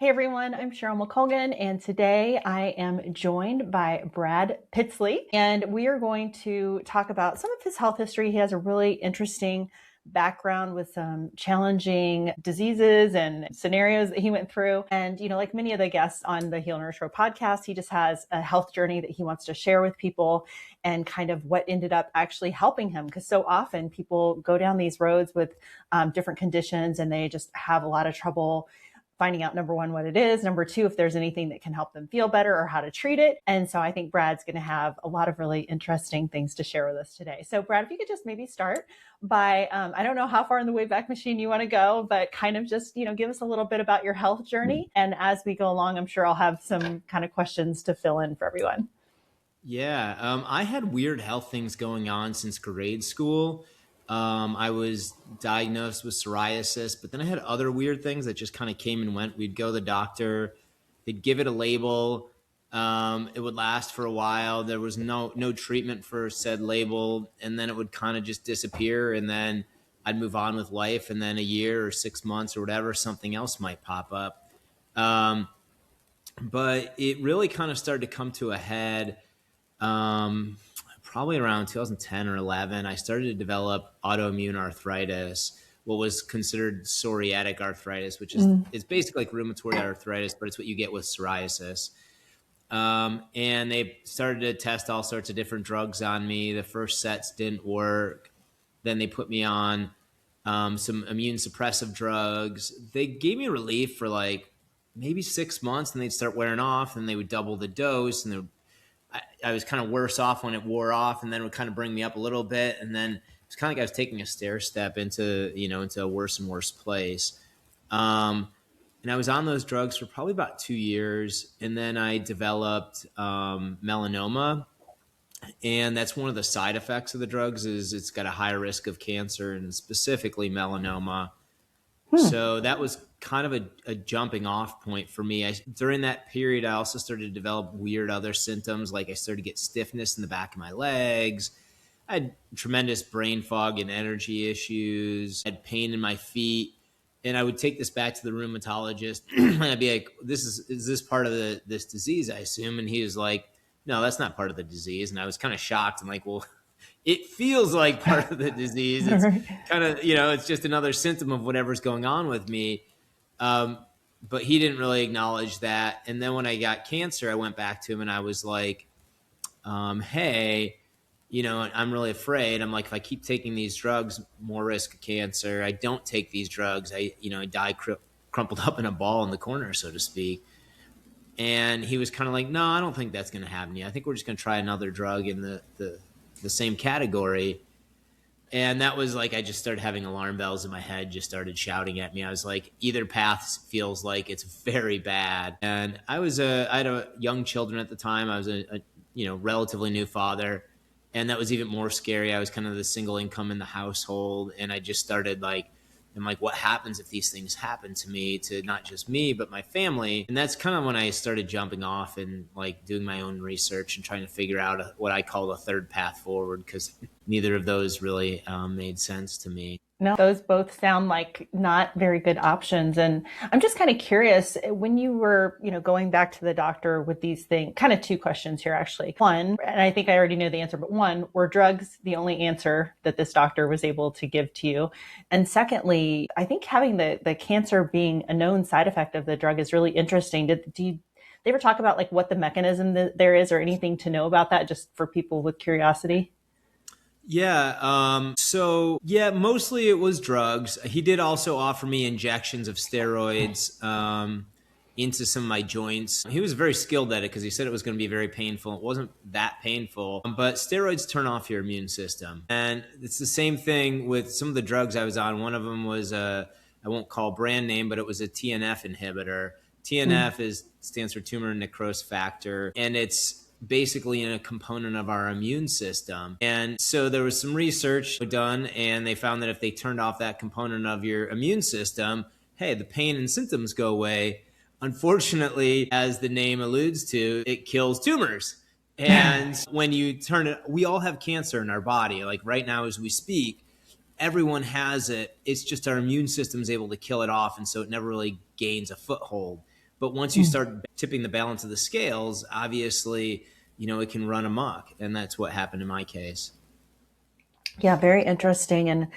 Hey everyone, I'm Cheryl McColgan, and today I am joined by Brad Pitzele, and we are going to talk about some of his health history. He has a really interesting background with some challenging diseases and scenarios that he went through. And, like many of the guests on the Heal Nurture podcast, he just has a health journey that he wants to share with people and kind of what ended up actually helping him. Because so often people go down these roads with different conditions and they just have a lot of trouble finding out, number one, what it is, number two, if there's anything that can help them feel better or how to treat it. And so I think Brad's going to have a lot of really interesting things to share with us today. So Brad, if you could just maybe start by, I don't know how far in the Wayback Machine you want to go, but kind of just, give us a little bit about your health journey. And as we go along, I'm sure I'll have some kind of questions to fill in for everyone. Yeah, I had weird health things going on since grade school. I was diagnosed with psoriasis, but then I had other weird things that just kind of came and went. We'd go to the doctor, they'd give it a label. It would last for a while. There was no treatment for said label, and then it would kind of just disappear, and then I'd move on with life, and then a year or 6 months or whatever, something else might pop up. But it really kind of started to come to a head probably around 2010 or 11. I started to develop autoimmune arthritis, what was considered psoriatic arthritis, which is it's basically like rheumatoid arthritis, but it's what you get with psoriasis. And they started to test all sorts of different drugs on me. The first sets didn't work. Then they put me on some immune suppressive drugs. They gave me relief for like maybe 6 months, and they'd start wearing off, and they would double the dose, and I was kind of worse off when it wore off, and then it would kind of bring me up a little bit. And then it's kind of like I was taking a stair step into a worse and worse place. And I was on those drugs for probably about 2 years. And then I developed melanoma. And that's one of the side effects of the drugs is it's got a higher risk of cancer, and specifically melanoma. So that was kind of a jumping off point for me. During that period, I also started to develop weird other symptoms. Like I started to get stiffness in the back of my legs. I had tremendous brain fog and energy issues. I had pain in my feet. And I would take this back to the rheumatologist and I'd be like, is this part of this disease, I assume? And he was like, no, that's not part of the disease. And I was kind of shocked. I'm like, well, it feels like part of the disease. It's kind of, it's just another symptom of whatever's going on with me. But he didn't really acknowledge that. And then when I got cancer, I went back to him and I was like, hey, I'm really afraid. I'm like, if I keep taking these drugs, more risk of cancer. I don't take these drugs. I die crumpled up in a ball in the corner, so to speak. And he was kind of like, no, I don't think that's going to happen to you. I think we're just going to try another drug in the same category. And that was like, I just started having alarm bells in my head, just started shouting at me. I was like, either path feels like it's very bad. And I had young children at the time. I was a relatively new father. And that was even more scary. I was kind of the single income in the household. And I just started I'm like, what happens if these things happen to me, to not just me, but my family? And that's kind of when I started jumping off and like doing my own research and trying to figure out what I call a third path forward, because neither of those really made sense to me. No, those both sound like not very good options. And I'm just kind of curious, when you were, going back to the doctor with these things, kind of two questions here, actually. One, and I think I already know the answer, but one, were drugs the only answer that this doctor was able to give to you? And secondly, I think having the cancer being a known side effect of the drug is really interesting. Do you ever talk about like what the mechanism that there is or anything to know about that, just for people with curiosity? Yeah. Mostly it was drugs. He did also offer me injections of steroids into some of my joints. He was very skilled at it because he said it was going to be very painful. It wasn't that painful, but steroids turn off your immune system. And it's the same thing with some of the drugs I was on. One of them was I won't call brand name, but it was a TNF inhibitor. TNF stands for tumor necrosis factor, and it's basically in a component of our immune system. And so there was some research done, and they found that if they turned off that component of your immune system, hey, the pain and symptoms go away. Unfortunately, as the name alludes to, it kills tumors. And when you turn it, we all have cancer in our body. Like right now as we speak, everyone has it. It's just our immune system is able to kill it off, and so it never really gains a foothold. But once you start tipping the balance of the scales, obviously, it can run amok. And that's what happened in my case. Yeah, very interesting. And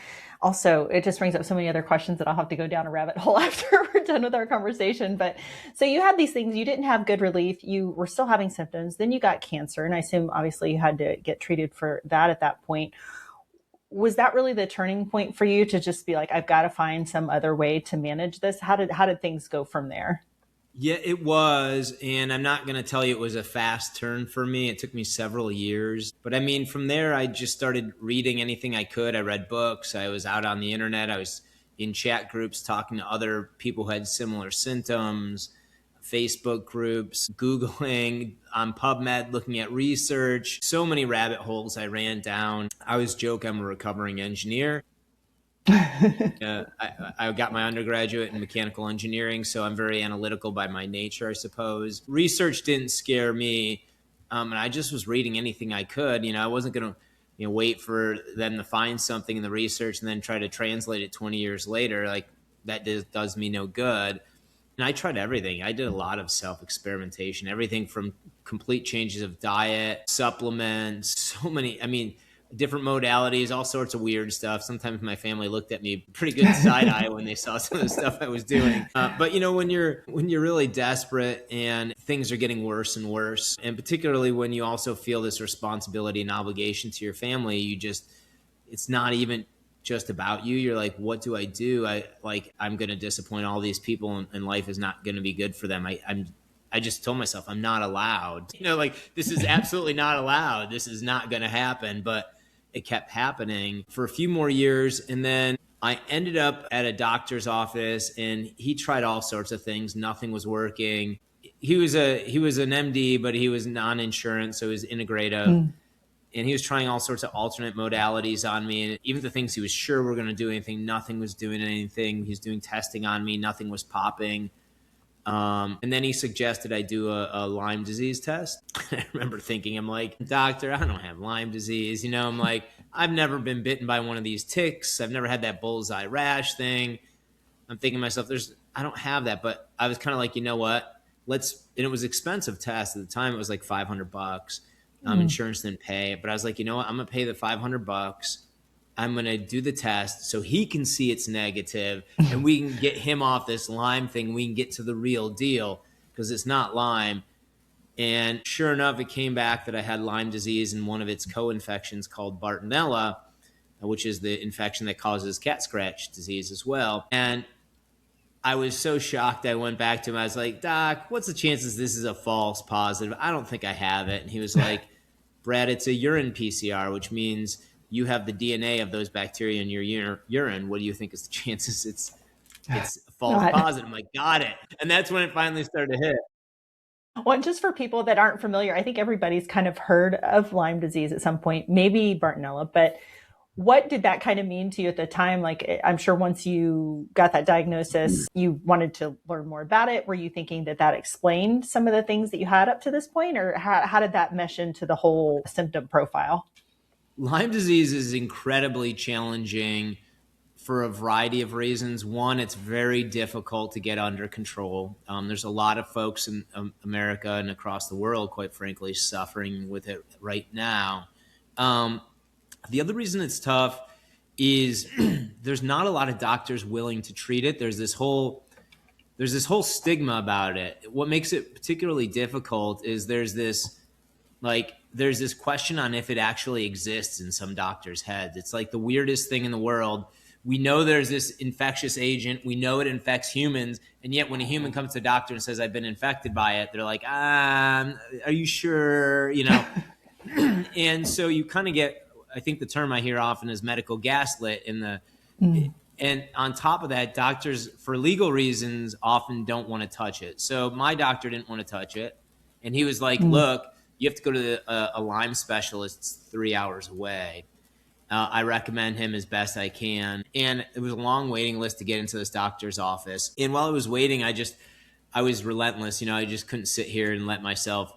also, it just brings up so many other questions that I'll have to go down a rabbit hole after we're done with our conversation. But so you had these things, you didn't have good relief, you were still having symptoms, then you got cancer. And I assume obviously you had to get treated for that at that point. Was that really the turning point for you to just be like, I've got to find some other way to manage this? How did things go from there? Yeah, it was. And I'm not going to tell you it was a fast turn for me. It took me several years. But I mean, from there, I just started reading anything I could. I read books. I was out on the internet. I was in chat groups talking to other people who had similar symptoms, Facebook groups, Googling on PubMed, looking at research. So many rabbit holes I ran down. I always joke I'm a recovering engineer. I got my undergraduate in mechanical engineering, so I'm very analytical by my nature, I suppose. Research didn't scare me, and I just was reading anything I could. I wasn't going to wait for them to find something in the research and then try to translate it 20 years later. Like, that does me no good. And I tried everything. I did a lot of self-experimentation, everything from complete changes of diet, supplements, so many, different modalities, all sorts of weird stuff. Sometimes my family looked at me pretty good side eye when they saw some of the stuff I was doing. But when you're really desperate and things are getting worse and worse, and particularly when you also feel this responsibility and obligation to your family, it's not even just about you. You're like, what do I do? I'm going to disappoint all these people, and life is not going to be good for them. I just told myself I'm not allowed. This is absolutely not allowed. This is not going to happen. But it kept happening for a few more years, and then I ended up at a doctor's office, and he tried all sorts of things. Nothing was working. He was an MD, but he was non-insurance, so he was integrative. And he was trying all sorts of alternate modalities on me. And even the things he was sure were going to do anything, nothing was doing anything. He was doing testing on me. Nothing was popping. And then he suggested I do a Lyme disease test. I remember thinking, I'm like, doctor, I don't have Lyme disease. I'm like, I've never been bitten by one of these ticks. I've never had that bullseye rash thing. I'm thinking to myself, I don't have that. But I was kind of like, you know what? And it was expensive test at the time. It was like $500. Insurance didn't pay it, but I was like, you know what? I'm going to pay the $500. I'm going to do the test so he can see it's negative and we can get him off this Lyme thing. We can get to the real deal because it's not Lyme. And sure enough, it came back that I had Lyme disease and one of its co-infections called Bartonella, which is the infection that causes cat scratch disease as well. And I was so shocked. I went back to him. I was like, Doc, what's the chances this is a false positive? I don't think I have it. And he was like, Brad, it's a urine PCR, which means you have the DNA of those bacteria in your urine. What do you think is the chances it's false positive? I'm like, got it. And that's when it finally started to hit. Well, just for people that aren't familiar, I think everybody's kind of heard of Lyme disease at some point, maybe Bartonella, but what did that kind of mean to you at the time? Like, I'm sure once you got that diagnosis, you wanted to learn more about it. Were you thinking that explained some of the things that you had up to this point, or how did that mesh into the whole symptom profile? Lyme disease is incredibly challenging for a variety of reasons. One, it's very difficult to get under control. There's a lot of folks in America and across the world, quite frankly, suffering with it right now. The other reason it's tough is there's not a lot of doctors willing to treat it. There's this whole stigma about it. What makes it particularly difficult is there's this question on if it actually exists in some doctors' heads. It's like the weirdest thing in the world. We know there's this infectious agent. We know it infects humans. And yet when a human comes to a doctor and says, I've been infected by it, they're like, are you sure? And so you kind of get, I think the term I hear often is medical gaslit and on top of that, doctors for legal reasons often don't want to touch it. So my doctor didn't want to touch it. And he was like, look, you have to go to a Lyme specialist. It's 3 hours away. I recommend him as best I can. And it was a long waiting list to get into this doctor's office. And while I was waiting, I was relentless. I just couldn't sit here and let myself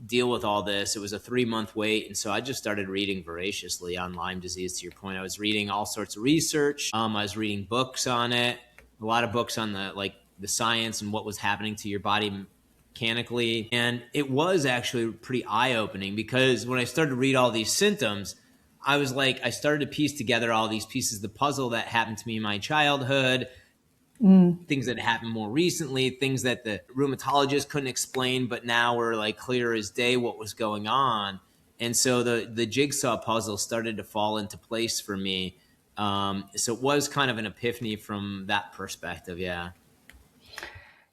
deal with all this. It was a 3-month wait. And so I just started reading voraciously on Lyme disease, to your point. I was reading all sorts of research. I was reading books on it, a lot of books on the the science and what was happening to your body mechanically. And it was actually pretty eye-opening, because when I started to read all these symptoms, I was like, I started to piece together all these pieces of the puzzle that happened to me in my childhood, things that happened more recently, things that the rheumatologist couldn't explain, but now were like clear as day what was going on. And so the jigsaw puzzle started to fall into place for me. So it was kind of an epiphany from that perspective. Yeah.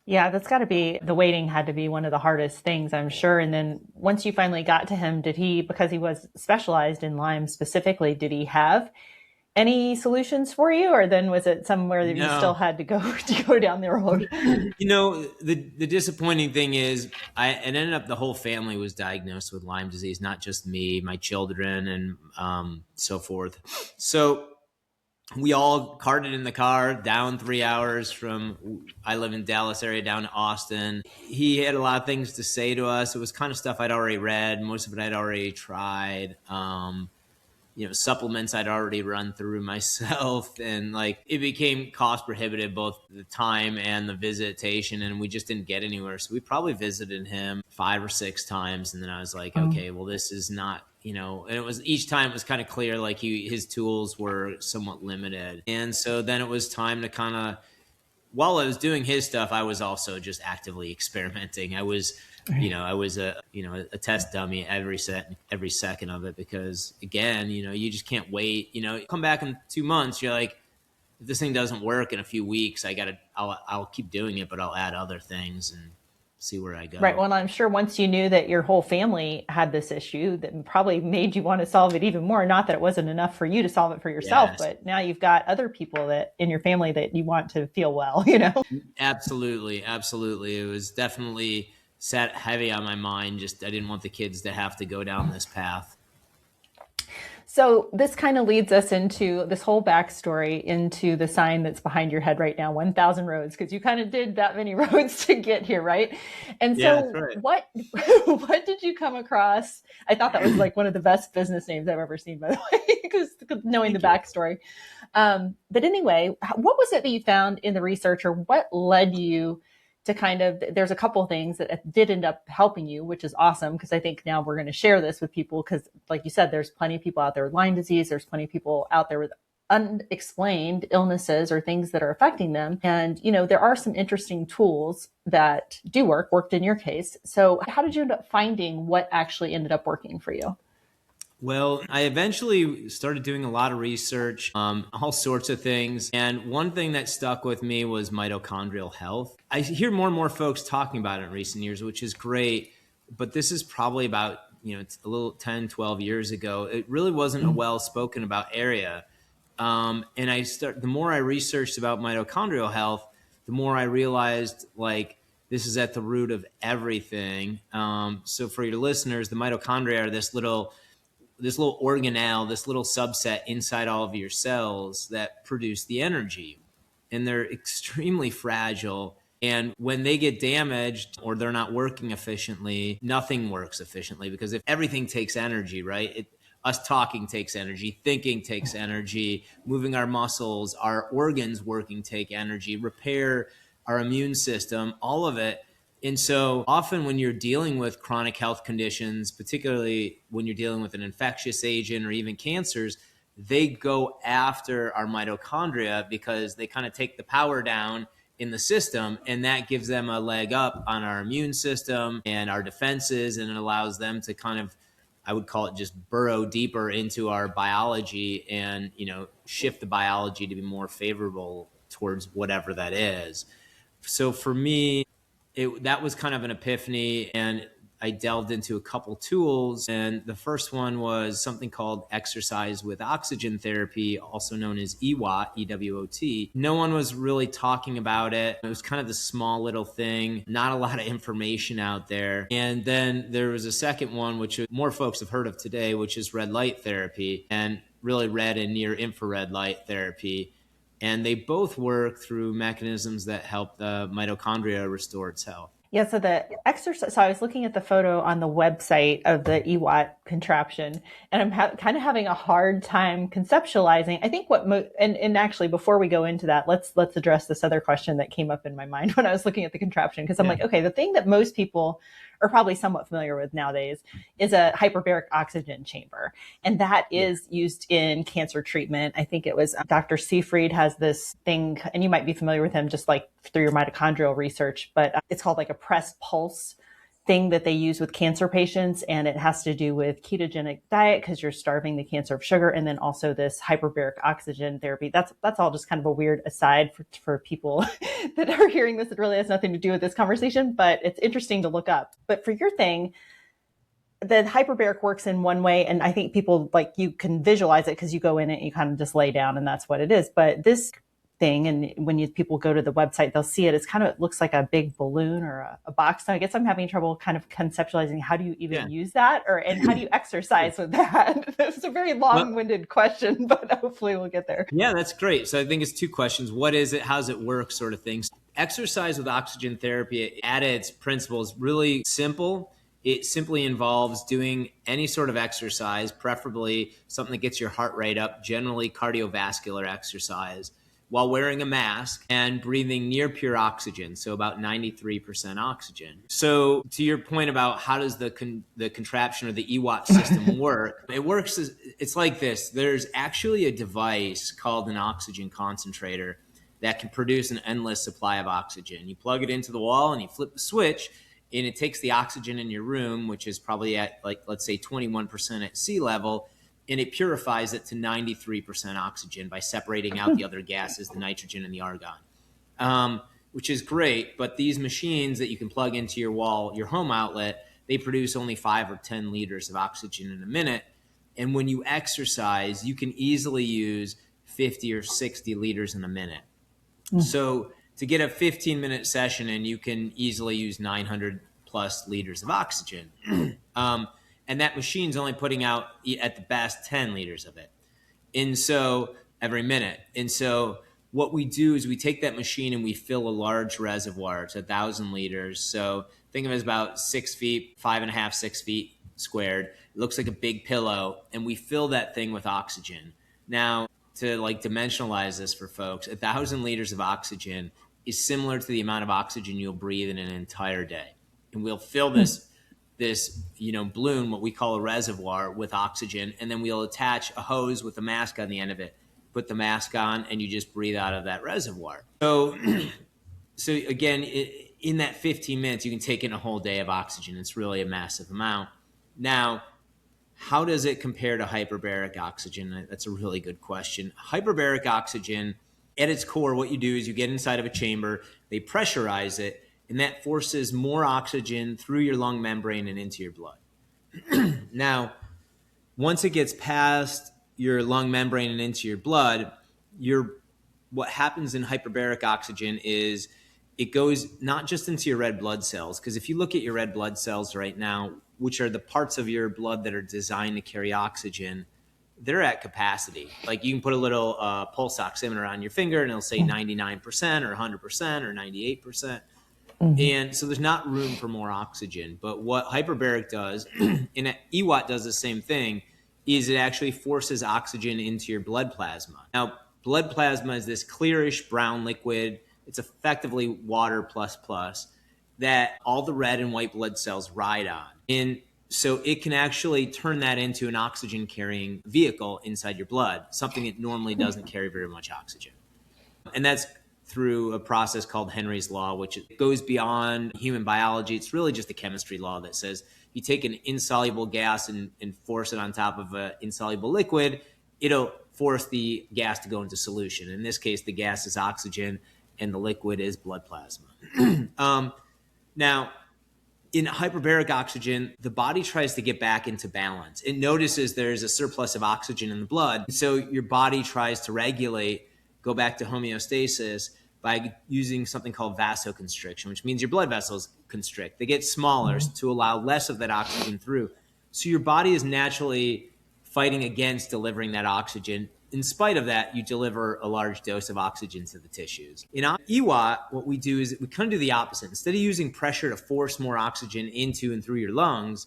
Yeah, that's got to be, the waiting had to be one of the hardest things, I'm sure. And then once you finally got to him, did he, because he was specialized in Lyme specifically, did he have any solutions for you? Or then was it somewhere that you still No. had to go down the road? The disappointing thing is it ended up the whole family was diagnosed with Lyme disease, not just me, my children, and so forth. So we all carted in the car down 3 hours from, I live in Dallas area, down to Austin. He had a lot of things to say to us. It was kind of stuff I'd already read. Most of it I'd already tried. Supplements I'd already run through myself, and like it became cost prohibitive, both the time and the visitation, and we just didn't get anywhere. So we probably visited him 5 or 6 times, and then I was like, okay, well, this is not, and it was, each time it was kind of clear like his tools were somewhat limited. And so then it was time to kind of, while I was doing his stuff, I was also just actively experimenting. I was a test dummy every second of it, because again, you just can't wait. Come back in 2 months, you're like, if this thing doesn't work in a few weeks, I'll keep doing it, but I'll add other things and see where I go. Right. Well, I'm sure once you knew that your whole family had this issue, that probably made you want to solve it even more. Not that it wasn't enough for you to solve it for yourself, Yes. but now you've got other people that in your family that you want to feel well, Absolutely. It was definitely sat heavy on my mind. Just, I didn't want the kids to have to go down this path. So this kind of leads us into this whole backstory, into the sign that's behind your head right now, 1,000 roads, because you kind of did that many roads to get here, right? And so Yeah, that's right. what did you come across? I thought that was like one of the best business names I've ever seen, by the way, because knowing the backstory. But anyway, what was it that you found in the research, or what led you to kind of, there's a couple of things that did end up helping you, which is awesome, because I think now we're going to share this with people, because like you said, there's plenty of people out there with Lyme disease. There's plenty of people out there with unexplained illnesses or things that are affecting them. And, there are some interesting tools that do worked in your case. So how did you end up finding what actually ended up working for you? Well, I eventually started doing a lot of research, all sorts of things. And one thing that stuck with me was mitochondrial health. I hear more and more folks talking about it in recent years, which is great. But this is probably about, it's a little 10, 12 years ago. It really wasn't a well spoken about area. And the more I researched about mitochondrial health, the more I realized like this is at the root of everything. So for your listeners, the mitochondria are this little organelle, this little subset inside all of your cells that produce the energy. And they're extremely fragile. And when they get damaged or they're not working efficiently, nothing works efficiently, because if everything takes energy, right? Us talking takes energy, thinking takes energy, moving our muscles, our organs working take energy, repair our immune system, all of it. And so often when you're dealing with chronic health conditions, particularly when you're dealing with an infectious agent or even cancers, they go after our mitochondria because they kind of take the power down in the system, and that gives them a leg up on our immune system and our defenses, and it allows them to kind of, I would call it, just burrow deeper into our biology and, shift the biology to be more favorable towards whatever that is. So for me, that was kind of an epiphany, and I delved into a couple tools. And the first one was something called exercise with oxygen therapy, also known as EWOT, EWOT. No one was really talking about it. It was kind of the small little thing, not a lot of information out there. And then there was a second one, which more folks have heard of today, which is red light therapy, and really red and near infrared light therapy. And they both work through mechanisms that help the mitochondria restore its health. Yeah, so the exercise, so I was looking at the photo on the website of the EWOT contraption, and I'm kind of having a hard time conceptualizing. I think and actually before we go into that, let's address this other question that came up in my mind when I was looking at the contraption, because I'm Yeah. like, okay, the thing that most people are probably somewhat familiar with nowadays is a hyperbaric oxygen chamber. And that Yeah. is used in cancer treatment. I think it was Dr. Seafried has this thing, and you might be familiar with him just like through your mitochondrial research, but it's called like a press pulse thing that they use with cancer patients. And it has to do with ketogenic diet because you're starving the cancer of sugar. And then also this hyperbaric oxygen therapy. That's all just kind of a weird aside for people that are hearing this. It really has nothing to do with this conversation, but it's interesting to look up. But for your thing, the hyperbaric works in one way, and I think people like you can visualize it because you go in it and you kind of just lay down and that's what it is. But this thing, and when people go to the website, they'll see it. It's kind of, it looks like a big balloon or a box. So I guess I'm having trouble kind of conceptualizing how do you even use that, and how do you exercise with that? It's a very Well, long-winded question, but hopefully we'll get there. yeah, that's great. So I think it's two questions. What is it? How does it work? Sort of things. Exercise with oxygen therapy at its principle is really simple. It simply involves doing any sort of exercise, preferably something that gets your heart rate up, generally cardiovascular exercise, while wearing a mask and breathing near pure oxygen, so about 93% oxygen. So to your point about how does the contraption or the EWOT system work, it works, it's like this. There's actually a device called an oxygen concentrator that can produce an endless supply of oxygen. You plug it into the wall and you flip the switch, and it takes the oxygen in your room, which is probably at, like, let's say 21% at sea level, and it purifies it to 93% oxygen by separating out the other gases, the nitrogen and the argon, which is great. But these machines that you can plug into your wall, your home outlet, they produce only 5 or 10 liters of oxygen in a minute. And when you exercise, you can easily use 50 or 60 liters in a minute. So to get a 15-minute session in, you can easily use 900 plus liters of oxygen. And that machine's only putting out, at the best, 10 liters of it. And so every minute. And so what we do is we take that machine and we fill a large reservoir. It's 1,000 liters. So think of it as about 6 feet, 5.5, 6 feet squared. It looks like a big pillow. And we fill that thing with oxygen. Now, to like dimensionalize this for folks, 1,000 liters of oxygen is similar to the amount of oxygen you'll breathe in an entire day. And we'll fill this balloon, what we call a reservoir, with oxygen, and then we'll attach a hose with a mask on the end of it, put the mask on, and you just breathe out of that reservoir. So again, in that 15 minutes, you can take in a whole day of oxygen. It's really a massive amount. Now, how does it compare to hyperbaric oxygen? That's a really good question. Hyperbaric oxygen, at its core, what you do is you get inside of a chamber, they pressurize it, and that forces more oxygen through your lung membrane and into your blood. Now, once it gets past your lung membrane and into your blood, what happens in hyperbaric oxygen is it goes not just into your red blood cells, because if you look at your red blood cells right now, which are the parts of your blood that are designed to carry oxygen, they're at capacity. Like you can put a little pulse oximeter on your finger and it'll say 99% or 100% or 98%. And so there's not room for more oxygen. But what hyperbaric does, and EWOT does the same thing, is it actually forces oxygen into your blood plasma. Now, blood plasma is this clearish brown liquid. It's effectively water plus that all the red and white blood cells ride on. And so it can actually turn that into an oxygen carrying vehicle inside your blood, something that normally doesn't carry very much oxygen. And that's through a process called Henry's Law, which goes beyond human biology. It's really just a chemistry law that says you take an insoluble gas and force it on top of an insoluble liquid, it'll force the gas to go into solution. In this case, the gas is oxygen and the liquid is blood plasma. Now, in hyperbaric oxygen, the body tries to get back into balance. It notices there's a surplus of oxygen in the blood. So your body tries to regulate, go back to homeostasis by using something called vasoconstriction, which means your blood vessels constrict. They get smaller to allow less of that oxygen through. So your body is naturally fighting against delivering that oxygen in spite of that, you deliver a large dose of oxygen to the tissues. In EWOT, what we do is we kind of do the opposite. Instead of using pressure to force more oxygen into and through your lungs,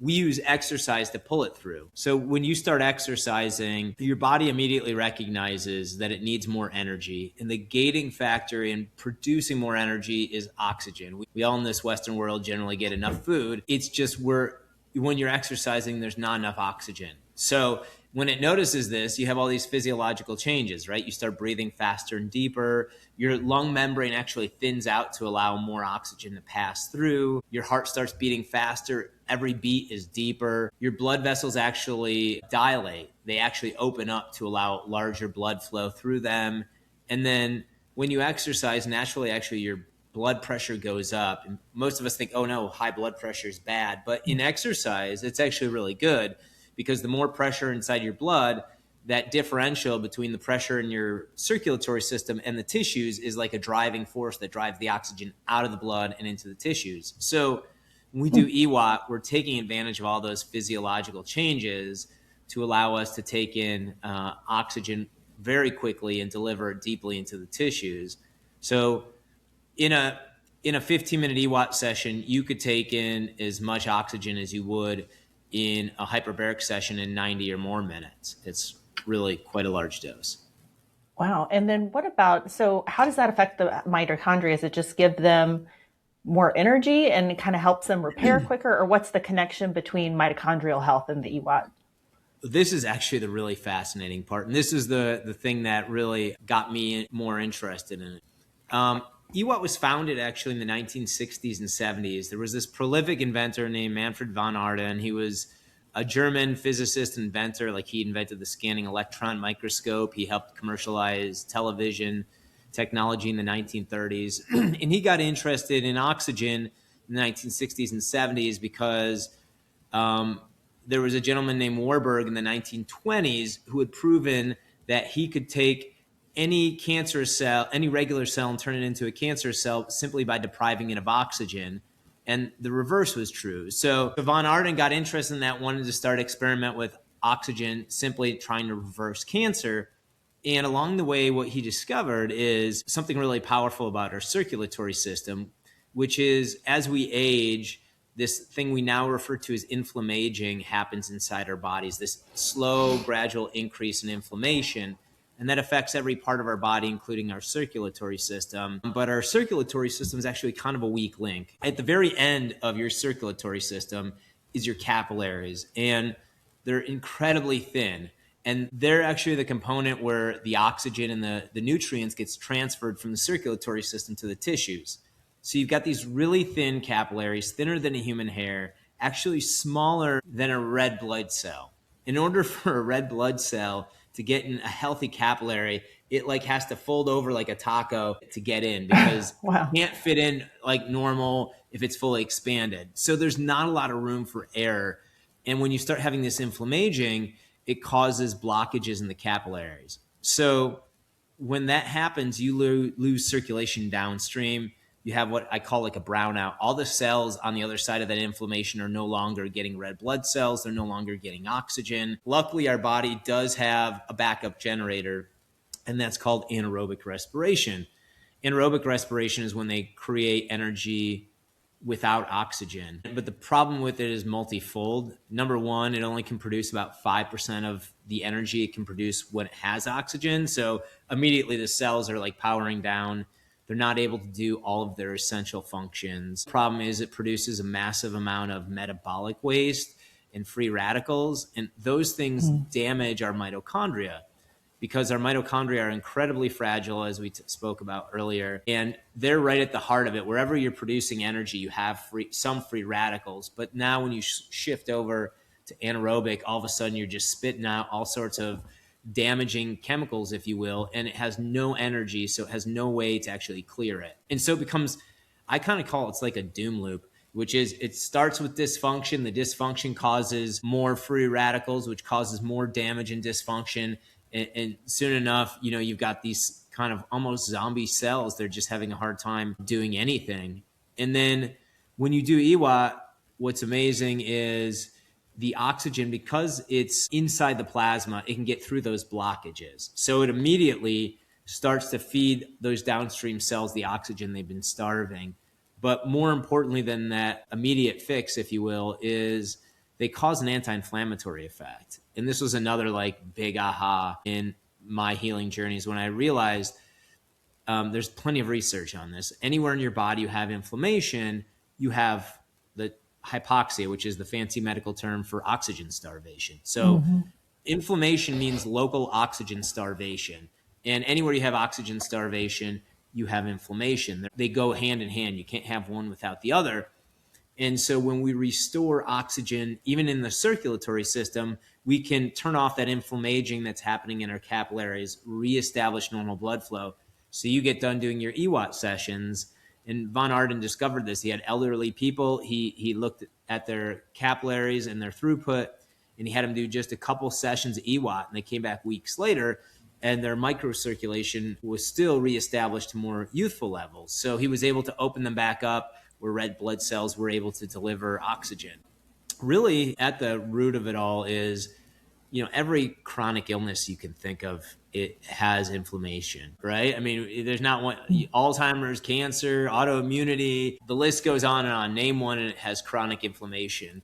we use exercise to pull it through. So when you start exercising, your body immediately recognizes that it needs more energy. And the gating factor in producing more energy is oxygen. We all in this Western world generally get enough food. It's just when you're exercising, there's not enough oxygen. So when it notices this, you have all these physiological changes, right? You start breathing faster and deeper. Your lung membrane actually thins out to allow more oxygen to pass through. Your heart starts beating faster. Every beat is deeper. Your blood vessels actually dilate. They actually open up to allow larger blood flow through them. And then when you exercise, naturally, actually, your blood pressure goes up. And most of us think, oh no, high blood pressure is bad. But in exercise, it's actually really good, because the more pressure inside your blood, that differential between the pressure in your circulatory system and the tissues is like a driving force that drives the oxygen out of the blood and into the tissues. So when we do EWOT, we're taking advantage of all those physiological changes to allow us to take in oxygen very quickly and deliver it deeply into the tissues. So in a 15-minute EWOT session, you could take in as much oxygen as you would in a hyperbaric session in 90 or more minutes. It's really quite a large dose. Wow. And then so how does that affect the mitochondria? Does it just give them more energy and it kind of helps them repair quicker? Or what's the connection between mitochondrial health and the EWOT? This is actually the really fascinating part. And this is the thing that really got me more interested in it. EWOT was founded actually in the 1960s and 70s. There was this prolific inventor named Manfred von Ardon. He was a German physicist inventor. Like, he invented the scanning electron microscope. He helped commercialize television technology in the 1930s. And he got interested in oxygen in the 1960s and 70s because there was a gentleman named Warburg in the 1920s who had proven that he could take any cancerous cell, any regular cell, and turn it into a cancer cell simply by depriving it of oxygen. And the reverse was true. So von Ardon got interested in that, wanted to start experiment with oxygen, simply trying to reverse cancer. And along the way, what he discovered is something really powerful about our circulatory system, which is, as we age, this thing we now refer to as inflammaging happens inside our bodies, this slow, gradual increase in inflammation. And that affects every part of our body, including our circulatory system. But our circulatory system is actually kind of a weak link. At the very end of your circulatory system is your capillaries, and they're incredibly thin. And they're actually the component where the oxygen and the nutrients gets transferred from the circulatory system to the tissues. So you've got these really thin capillaries, thinner than a human hair, actually smaller than a red blood cell. In order for a red blood cell to get in a healthy capillary, it like has to fold over like a taco to get in, because Wow. it can't fit in like normal if it's fully expanded. So there's not a lot of room for error. And when you start having this inflammaging, it causes blockages in the capillaries. So when that happens, you lose circulation downstream. You have what I call like a brownout. All the cells on the other side of that inflammation are no longer getting red blood cells. They're no longer getting oxygen. Luckily, our body does have a backup generator, and that's called anaerobic respiration. Anaerobic respiration is when they create energy without oxygen. But the problem with it is multifold. Number one, it only can produce about 5% of the energy it can produce when it has oxygen. So immediately the cells are like powering down. They're not able to do all of their essential functions. The problem is it produces a massive amount of metabolic waste and free radicals. And those things damage our mitochondria, because our mitochondria are incredibly fragile, as we spoke about earlier. And they're right at the heart of it. Wherever you're producing energy, you have some free radicals. But now when you shift over to anaerobic, all of a sudden you're just spitting out all sorts of damaging chemicals, if you will, and it has no energy, so it has no way to actually clear it. And so it becomes, I kind of call it's like a doom loop, which is it starts with dysfunction. The dysfunction causes more free radicals, which causes more damage and dysfunction. And soon enough, you've got these kind of almost zombie cells. They're just having a hard time doing anything. And then when you do EWOT, what's amazing is the oxygen, because it's inside the plasma, it can get through those blockages. So it immediately starts to feed those downstream cells the oxygen they've been starving. But more importantly than that immediate fix, if you will, is they cause an anti-inflammatory effect. And this was another like big aha in my healing journeys when I realized there's plenty of research on this. Anywhere in your body you have inflammation, you have the hypoxia, which is the fancy medical term for oxygen starvation. So inflammation means local oxygen starvation. And anywhere you have oxygen starvation, you have inflammation. They go hand in hand. You can't have one without the other. And so when we restore oxygen, even in the circulatory system, we can turn off that inflammation that's happening in our capillaries, reestablish normal blood flow. So you get done doing your EWOT sessions. And Von Arden discovered this. He had elderly people. He looked at their capillaries and their throughput, and he had them do just a couple sessions of EWOT. And they came back weeks later, and their microcirculation was still reestablished to more youthful levels. So he was able to open them back up where red blood cells were able to deliver oxygen. Really, at the root of it all is, every chronic illness you can think of, it has inflammation, right? I mean, there's not one, Alzheimer's, cancer, autoimmunity, the list goes on and on. Name one and it has chronic inflammation.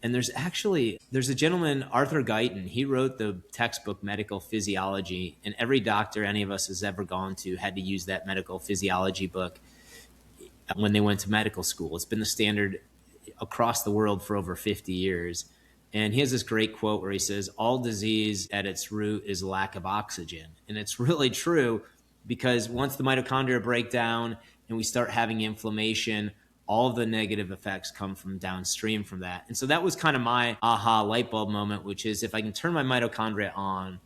And there's a gentleman, Arthur Guyton, he wrote the textbook Medical Physiology, and every doctor any of us has ever gone to had to use that medical physiology book when they went to medical school. It's been the standard across the world for over 50 years. And he has this great quote where he says, all disease at its root is lack of oxygen. And it's really true, because once the mitochondria break down and we start having inflammation, all of the negative effects come from downstream from that. And so that was kind of my aha light bulb moment, which is if I can turn my mitochondria on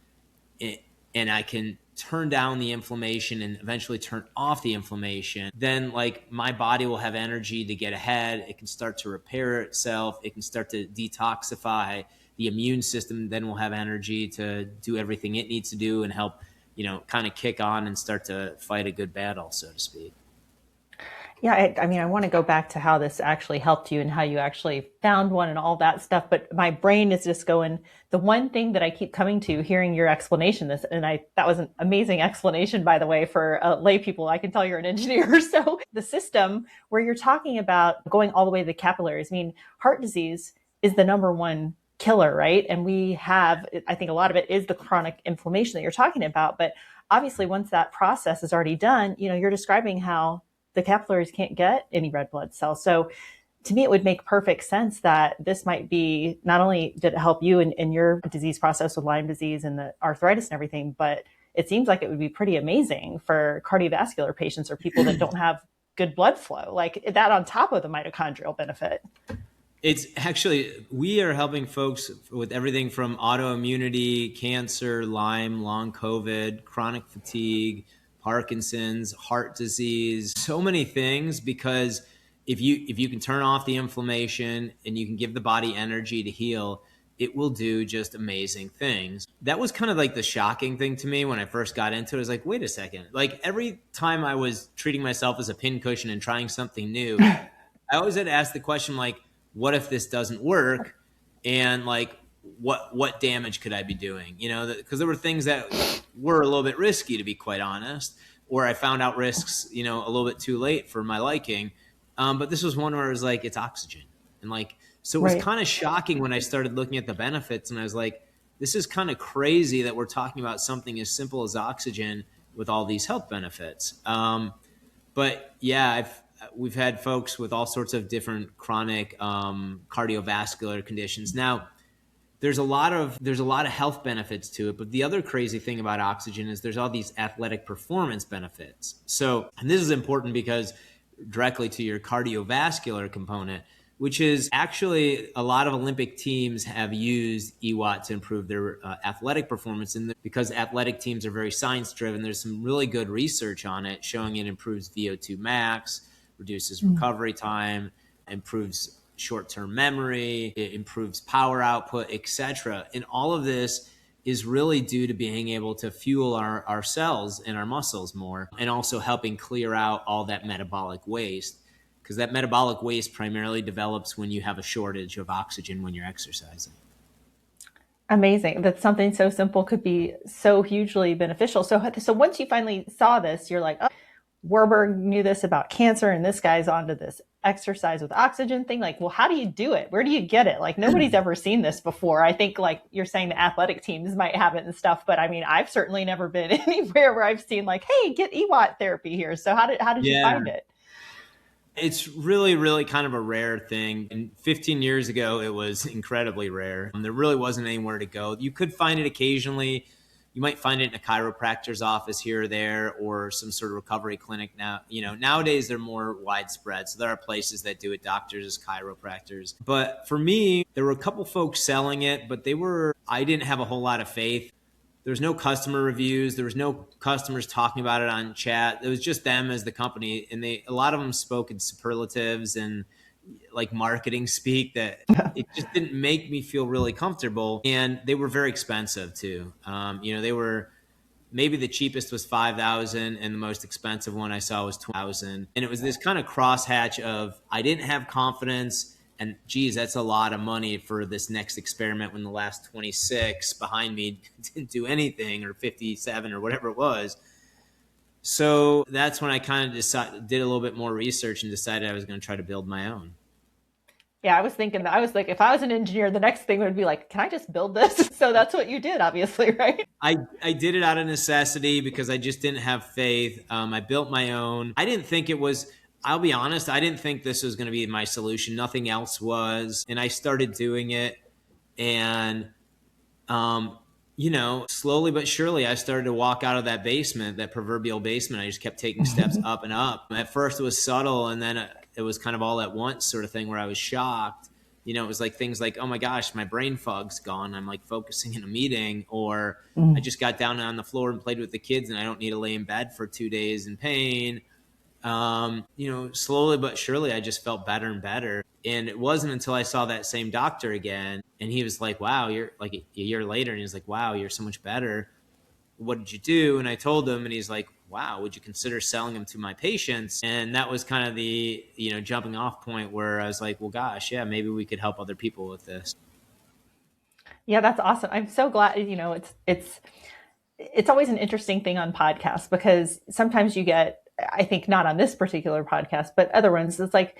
and I can turn down the inflammation and eventually turn off the inflammation, then like my body will have energy to get ahead. It can start to repair itself. It can start to detoxify. The immune system then will have energy to do everything it needs to do and help, kind of kick on and start to fight a good battle, so to speak. Yeah, I want to go back to how this actually helped you and how you actually found one and all that stuff. But my brain is just going, the one thing that I keep coming to hearing your explanation, that was an amazing explanation, by the way, for lay people. I can tell you're an engineer. So the system where you're talking about going all the way to the capillaries, I mean, heart disease is the number one killer, right? And I think a lot of it is the chronic inflammation that you're talking about. But obviously, once that process is already done, you're describing how the capillaries can't get any red blood cells. So to me, it would make perfect sense that this might be, not only did it help you in your disease process with Lyme disease and the arthritis and everything, but it seems like it would be pretty amazing for cardiovascular patients or people that don't have good blood flow, like that on top of the mitochondrial benefit. It's actually, we are helping folks with everything from autoimmunity, cancer, Lyme, long COVID, chronic fatigue, Parkinson's, heart disease, so many things, because if you can turn off the inflammation and you can give the body energy to heal, it will do just amazing things. That was kind of like the shocking thing to me when I first got into it. I was like, wait a second. Like every time I was treating myself as a pincushion and trying something new, I always had to ask the question, like, what if this doesn't work? And like, what damage could I be doing? Because there were things that were a little bit risky, to be quite honest, or I found out risks, a little bit too late for my liking. But this was one where it was like, it's oxygen. And like, so it was kind of shocking when I started looking at the benefits, and I was like, this is kind of crazy that we're talking about something as simple as oxygen with all these health benefits. But yeah, we've had folks with all sorts of different chronic cardiovascular conditions. Now, there's a lot of health benefits to it, but the other crazy thing about oxygen is there's all these athletic performance benefits. So, and this is important because directly to your cardiovascular component, which is actually a lot of Olympic teams have used EWOT to improve their athletic performance. And because athletic teams are very science driven, there's some really good research on it showing it improves VO2 max, reduces recovery time, improves short-term memory, it improves power output, etc. And all of this is really due to being able to fuel our cells and our muscles more, and also helping clear out all that metabolic waste. because that metabolic waste primarily develops when you have a shortage of oxygen when you're exercising. Amazing. That something so simple could be so hugely beneficial. So once you finally saw this, you're like, oh, Warburg knew this about cancer and this guy's onto this exercise with oxygen thing. Like, well, how do you do it? Where do you get it? Like, nobody's ever seen this before. I think, like you're saying, the athletic teams might have it and stuff, but I mean, I've certainly never been anywhere where I've seen like, hey, get EWOT therapy here. So how did you find it? It's really, really kind of a rare thing. And 15 years ago, it was incredibly rare. There really wasn't anywhere to go. You could find it occasionally. You might find it in a chiropractor's office here or there, or some sort of recovery clinic. Now, nowadays they're more widespread. So there are places that do it, doctors, chiropractors. But for me, there were a couple folks selling it, but I didn't have a whole lot of faith. There was no customer reviews. There was no customers talking about it on chat. It was just them as the company. And a lot of them spoke in superlatives and like marketing speak that it just didn't make me feel really comfortable. And they were very expensive too. They were, maybe the cheapest was $5,000 and the most expensive one I saw was $2,000. And it was this kind of crosshatch of, I didn't have confidence. And geez, that's a lot of money for this next experiment when the last 26 behind me didn't do anything, or 57 or whatever it was. So that's when I kind of did a little bit more research and decided I was going to try to build my own. Yeah, I was thinking that. I was like, if I was an engineer, the next thing would be like, can I just build this? So that's what you did, obviously, right? I did it out of necessity because I just didn't have faith. I built my own. I didn't think it was, I'll be honest, I didn't think this was going to be my solution. Nothing else was. And I started doing it. And, slowly but surely, I started to walk out of that basement, that proverbial basement. I just kept taking steps up and up. At first, it was subtle, and then it was kind of all at once sort of thing where I was shocked. It was like things like, oh my gosh, my brain fog's gone. I'm like focusing in a meeting, or I just got down on the floor and played with the kids and I don't need to lay in bed for 2 days in pain. Slowly but surely, I just felt better and better. And it wasn't until I saw that same doctor again, and he was like, wow, you're like a year later. And he was like, wow, you're so much better. What did you do? And I told him, and he's like, wow, would you consider selling them to my patients? And that was kind of the, jumping off point where I was like, well, gosh, yeah, maybe we could help other people with this. Yeah, that's awesome. I'm so glad, it's always an interesting thing on podcasts, because sometimes you get, I think not on this particular podcast, but other ones, it's like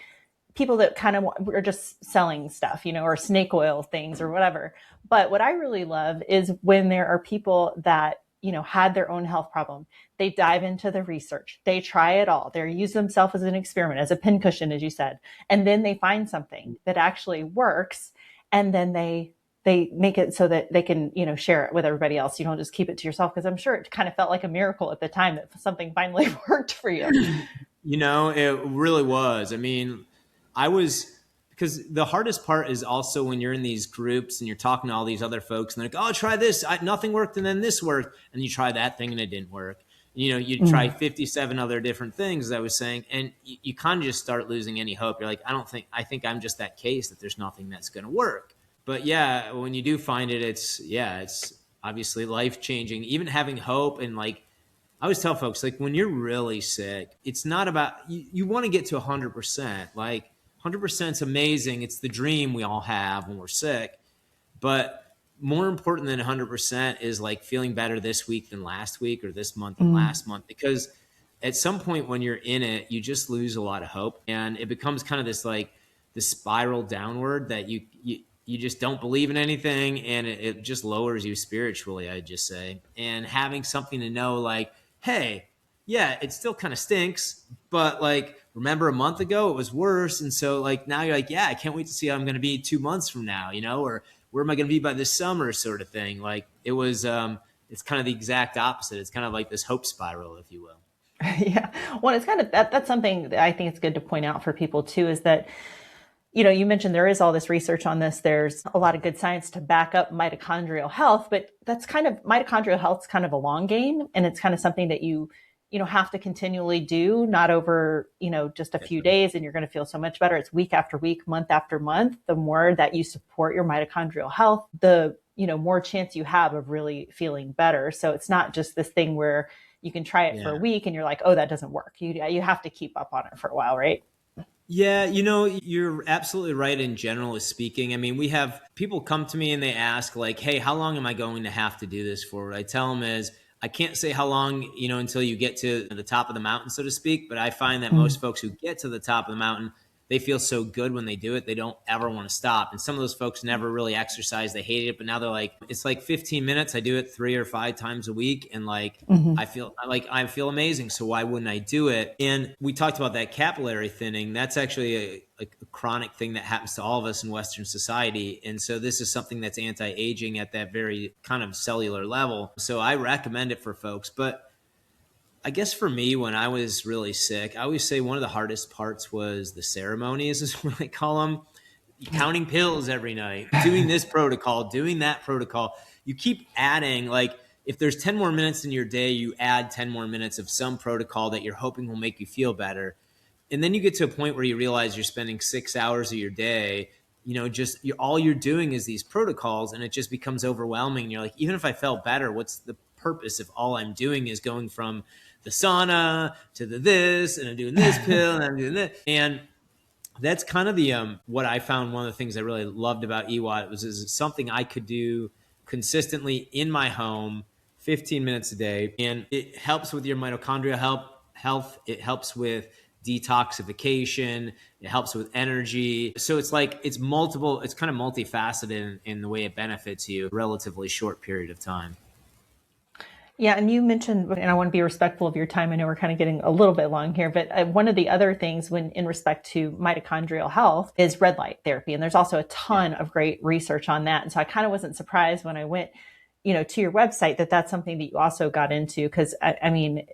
people that kind of are just selling stuff, or snake oil things or whatever. But what I really love is when there are people that, had their own health problem. They dive into the research. They try it all. They use themselves as an experiment, as a pincushion, as you said. And then they find something that actually works. And then they make it so that they can, share it with everybody else. You don't just keep it to yourself, because I'm sure it kind of felt like a miracle at the time that something finally worked for you. It really was. I mean, because the hardest part is also when you're in these groups and you're talking to all these other folks and they're like, oh, try this. Nothing worked. And then this worked. And you try that thing and it didn't work. You try 57 other different things, as I was saying, and you kind of just start losing any hope. You're like, I think I'm just that case that there's nothing that's going to work. But yeah, when you do find it, it's obviously life-changing. Even having hope, and like, I always tell folks, like, when you're really sick, it's not about, you want to get to 100%. Like, 100% is amazing. It's the dream we all have when we're sick. But more important than 100% is like feeling better this week than last week, or this month than last month. Because at some point when you're in it, you just lose a lot of hope. And it becomes kind of this spiral downward that you just don't believe in anything, and it just lowers you spiritually, I'd just say. And having something to know, like, hey, yeah, it still kind of stinks, but like, remember a month ago it was worse. And so like now you're like, yeah, I can't wait to see how I'm going to be 2 months from now, or where am I going to be by this summer, sort of thing. Like, it was, it's kind of the exact opposite. It's kind of like this hope spiral, if you will. Yeah. Well, it's kind of, that's something that I think it's good to point out for people too, is that, you mentioned there is all this research on this. There's a lot of good science to back up mitochondrial health, but mitochondrial health is kind of a long game. And it's kind of something that you have to continually do, not over, just a few days and you're going to feel so much better. It's week after week, month after month. The more that you support your mitochondrial health, the, more chance you have of really feeling better. So it's not just this thing where you can try it for a week and you're like, oh, that doesn't work. You have to keep up on it for a while, right? Yeah, you're absolutely right in general speaking. I mean, we have people come to me and they ask like, "Hey, how long am I going to have to do this for?" What I tell them is, I can't say how long, until you get to the top of the mountain, so to speak, but I find that Mm. most folks who get to the top of the mountain, they feel so good when they do it, they don't ever want to stop. And some of those folks never really exercise, they hated it, but now they're like, it's like 15 minutes, I do it 3 or 5 times a week, and like Hmm. I feel amazing. So why wouldn't I do it? And we talked about that capillary thinning. That's actually a chronic thing that happens to all of us in Western society. And so this is something that's anti-aging at that very kind of cellular level. So I recommend it for folks. But I guess for me, when I was really sick, I always say one of the hardest parts was the ceremonies, is what I call them. Counting pills every night, doing this protocol, doing that protocol. You keep adding, like, if there's 10 more minutes in your day, you add 10 more minutes of some protocol that you're hoping will make you feel better. And then you get to a point where you realize you're spending 6 hours of your day, all you're doing is these protocols, and it just becomes overwhelming. You're like, even if I felt better, what's the purpose if all I'm doing is going from the sauna to the this, and I'm doing this pill, and I'm doing this. And that's kind of the what I found one of the things I really loved about EWOT was is something I could do consistently in my home, 15 minutes a day, and it helps with your mitochondrial health. It helps with detoxification. It helps with energy. So it's like it's multiple. It's kind of multifaceted in the way it benefits you, in a relatively short period of time. Yeah, and you mentioned, and I want to be respectful of your time. I know we're kind of getting a little bit long here, but one of the other things when in respect to mitochondrial health is red light therapy. And there's also a Yeah. ton of great research on that. And so I kind of wasn't surprised when I went, to your website that that's something that you also got into. Because I mean,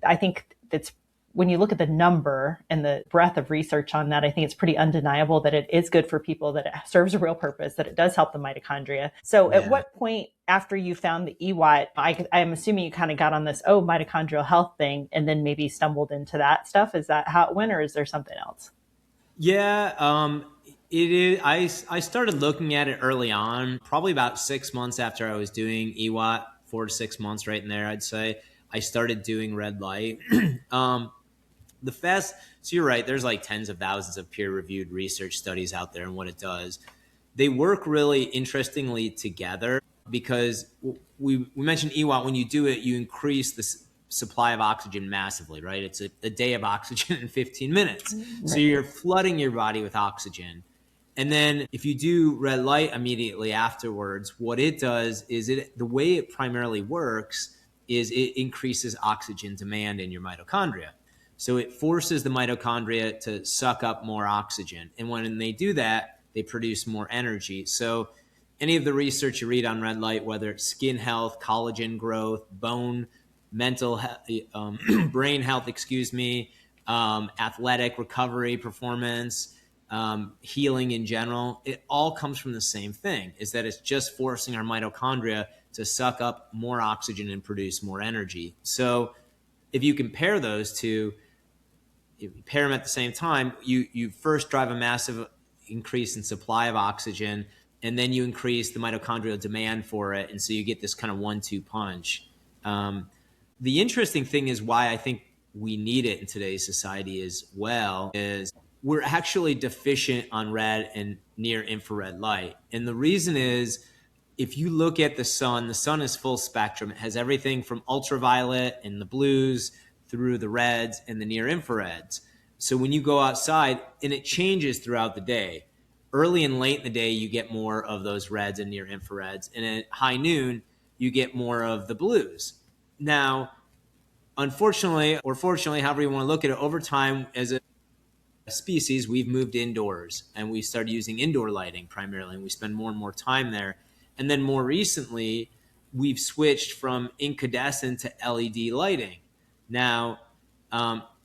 I think that's when you look at the number and the breadth of research on that, I think it's pretty undeniable that it is good for people, that it serves a real purpose, that it does help the mitochondria. So at Yeah. what point after you found the EWOT, I'm assuming you kind of got on this, mitochondrial health thing, and then maybe stumbled into that stuff. Is that how it went, or is there something else? Yeah, it is. I started looking at it early on, probably about 6 months after I was doing EWOT, 4 to 6 months, right in there, I'd say. I started doing red light. um, the fast. So you're right. There's like tens of thousands of peer-reviewed research studies out there, and what it does. They work really interestingly together because we mentioned EWOT. When you do it, you increase the supply of oxygen massively, right? It's a day of oxygen in 15 minutes. So Right. you're flooding your body with oxygen. And then if you do red light immediately afterwards, what it does is the way it primarily works is it increases oxygen demand in your mitochondria. So it forces the mitochondria to suck up more oxygen. And when they do that, they produce more energy. So any of the research you read on red light, whether it's skin health, collagen growth, bone, mental brain health, athletic recovery, performance, healing in general, it all comes from the same thing, is that it's just forcing our mitochondria to suck up more oxygen and produce more energy. So if you compare those two, if you pair them at the same time, you first drive a massive increase in supply of oxygen, and then you increase the mitochondrial demand for it, and so you get this kind of 1-2 punch. Um, the interesting thing is why I think we need it in today's society as well is we're actually deficient on red and near infrared light, and the reason is if you look at the sun is full spectrum. It has everything from ultraviolet and the blues through the reds and the near infrareds. So when you go outside, and it changes throughout the day, early and late in the day, you get more of those reds and near infrareds. And at high noon, you get more of the blues. Now, unfortunately, or fortunately, however you want to look at it, over time, as a species, we've moved indoors and we started using indoor lighting primarily, and we spend more and more time there. And then more recently, we've switched from incandescent to LED lighting. Now,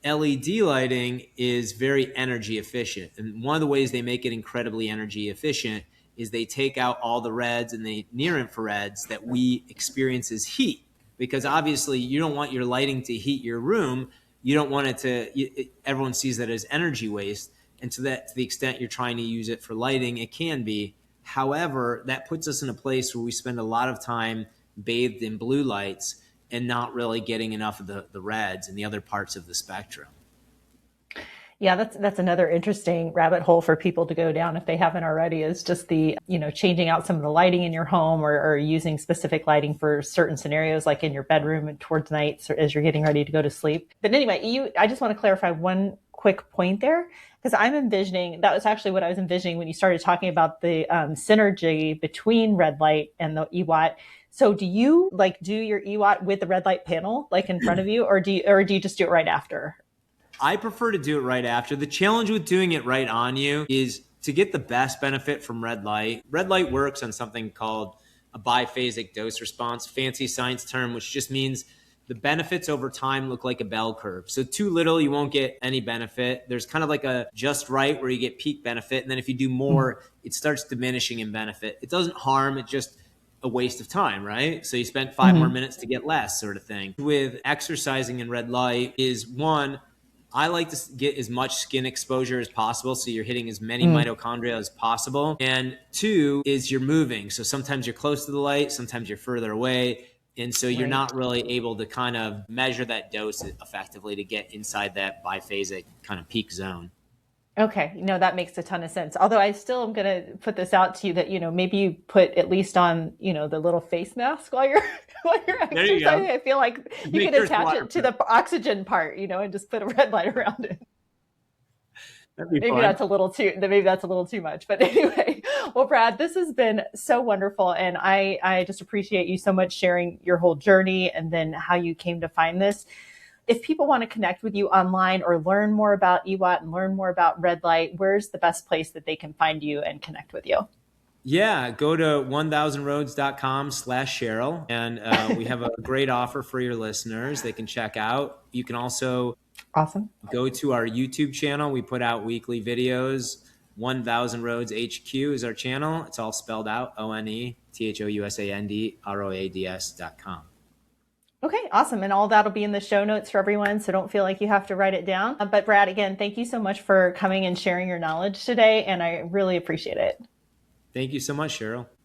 LED lighting is very energy efficient. And one of the ways they make it incredibly energy efficient is they take out all the reds and the near infrareds that we experience as heat. Because obviously, you don't want your lighting to heat your room. You don't want it to, everyone sees that as energy waste. And to the extent you're trying to use it for lighting, it can be. However, that puts us in a place where we spend a lot of time bathed in blue lights and not really getting enough of the reds and the other parts of the spectrum. Yeah, that's another interesting rabbit hole for people to go down if they haven't already, is just the, changing out some of the lighting in your home, or using specific lighting for certain scenarios, like in your bedroom and towards nights or as you're getting ready to go to sleep. But anyway, I just want to clarify one quick point there, because I'm envisioning, that was actually what I was envisioning when you started talking about the synergy between red light and the EWOT. So do you like do your EWOT with the red light panel like in front of you, or do you just do it right after? I prefer to do it right after. The challenge with doing it right on you is to get the best benefit from red light. Red light works on something called a biphasic dose response, fancy science term, which just means the benefits over time look like a bell curve. So too little, you won't get any benefit. There's kind of like a just right where you get peak benefit. And then if you do more, it starts diminishing in benefit. It doesn't harm, it just a waste of time, right? So you spent 5 more minutes to get less, sort of thing. With exercising in red light is one, I like to get as much skin exposure as possible, so you're hitting as many mitochondria as possible. And two is you're moving. So sometimes you're close to the light, sometimes you're further away. And so you're not really able to kind of measure that dose effectively to get inside that biphasic kind of peak zone. Okay, no, that makes a ton of sense. Although I still am going to put this out to you that, maybe you put at least on, the little face mask while you're while you're There you exercising. go. I feel like you Make can yours attach it to the oxygen part, and just put a red light around it. That'd be Maybe fun. that's a little too much. But anyway, well, Brad, this has been so wonderful. And I just appreciate you so much sharing your whole journey and then how you came to find this. If people want to connect with you online or learn more about EWOT and learn more about red light, where's the best place that they can find you and connect with you? Yeah, go to 1000roads.com/Cheryl. And we have a great offer for your listeners they can check out. You can also Awesome. go to our YouTube channel. We put out weekly videos. 1000 Roads HQ is our channel. It's all spelled out, ONETHOUSANDROADS.com. Okay, awesome. And all that'll be in the show notes for everyone, so don't feel like you have to write it down. But Brad, again, thank you so much for coming and sharing your knowledge today, and I really appreciate it. Thank you so much, Cheryl.